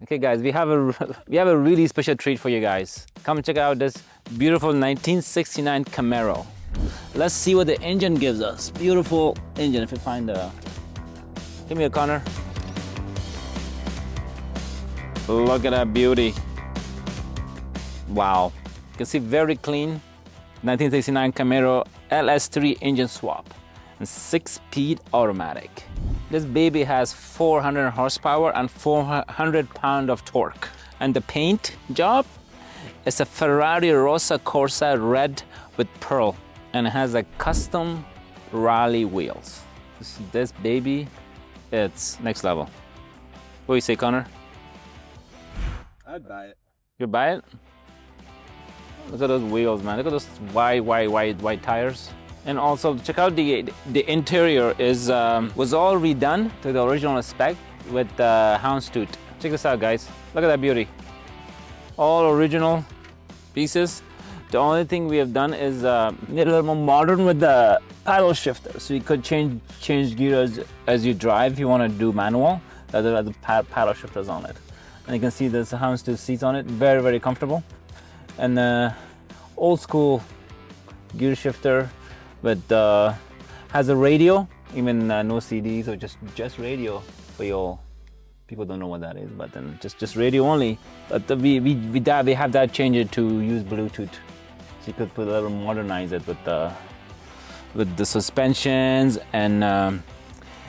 Okay guys, we have a really special treat for you guys. Come check out this beautiful 1969 Camaro. Let's see what the engine gives us. Beautiful engine. If you find the, give me a corner. Look at that beauty. Wow. You can see very clean 1969 Camaro LS3 engine swap and 6-speed automatic. This baby has 400 horsepower and 400 pounds of torque. And the paint job is a Ferrari Rossa Corsa red with pearl. And it has a custom rally wheels. This baby, it's next level. What do you say, Connor? I'd buy it. You'd buy it? Look at those wheels, man. Look at those white tires. And also check out the interior is was all redone to the original spec with houndstooth. Check this out, guys. Look at that beauty. All original pieces. The only thing we have done is made it a little more modern with the paddle shifter, so you could change gears as you drive. If you want to do manual, the paddle shifters on it. And you can see there's houndstooth seats on it. Very comfortable. And old school gear shifter. But has a radio, even no CDs, or just radio for your people don't know what that is, but then just radio only. But we have that changed to use Bluetooth, so you could put a little modernize it with the suspensions, and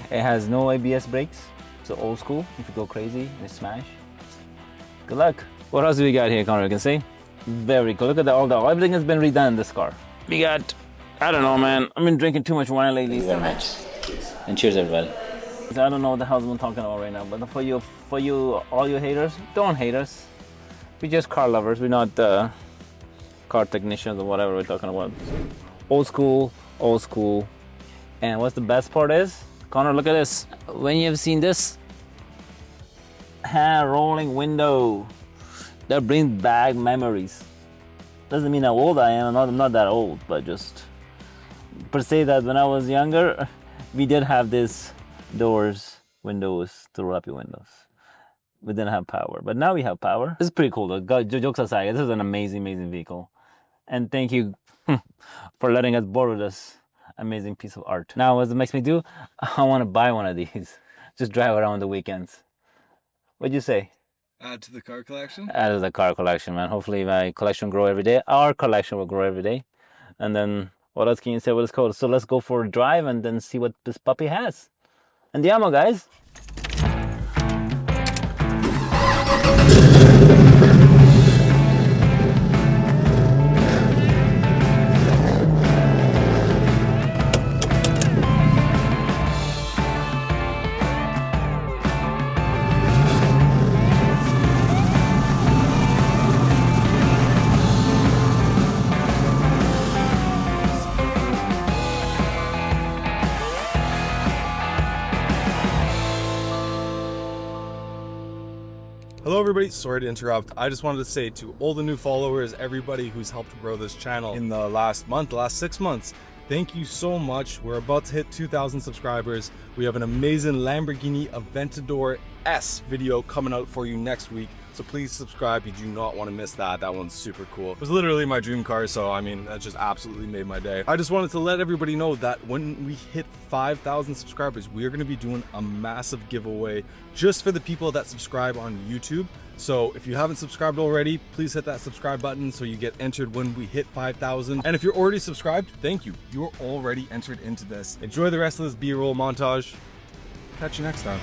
it has no ABS brakes, so old school. If you go crazy, they smash. Good luck. What else do we got here, Connor? You can see, very cool. Look at everything has been redone in this car. We got, I don't know, man. I've been drinking too much wine lately. Very much. And cheers, everybody. I don't know what the hell I'm talking about right now, but for you, all you haters, don't hate us. We're just car lovers. We're not car technicians or whatever we're talking about. Old school. And what's the best part is, Connor, look at this. When you have seen this, rolling window, that brings back memories. Doesn't mean how old I am. I'm not that old, but just per se that when I was younger, we did have this windows to roll up your windows. We didn't have power, but now we have power. This is pretty cool though. Jokes aside, this is an amazing vehicle. And thank you for letting us borrow this amazing piece of art. Now what it makes me do, I want to buy one of these. Just drive around on the weekends. What'd you say? Add to the car collection? Add to the car collection, man. Hopefully my collection grow every day. Our collection will grow every day. And then what else can you say what it's called? So let's go for a drive and then see what this puppy has. Andiamo, guys. Hello everybody, sorry to interrupt. I just wanted to say to all the new followers, everybody who's helped grow this channel in the last 6 months, thank you so much. We're about to hit 2,000 subscribers. We have an amazing Lamborghini Aventador S video coming out for you next week. So please subscribe, you do not want to miss that. That one's super cool. It was literally my dream car, so I mean, that just absolutely made my day. I just wanted to let everybody know that when we hit 5,000 subscribers, we are going to be doing a massive giveaway just for the people that subscribe on YouTube. So if you haven't subscribed already, please hit that subscribe button so you get entered when we hit 5,000. And if you're already subscribed, thank you. You're already entered into this. Enjoy the rest of this B-roll montage. Catch you next time.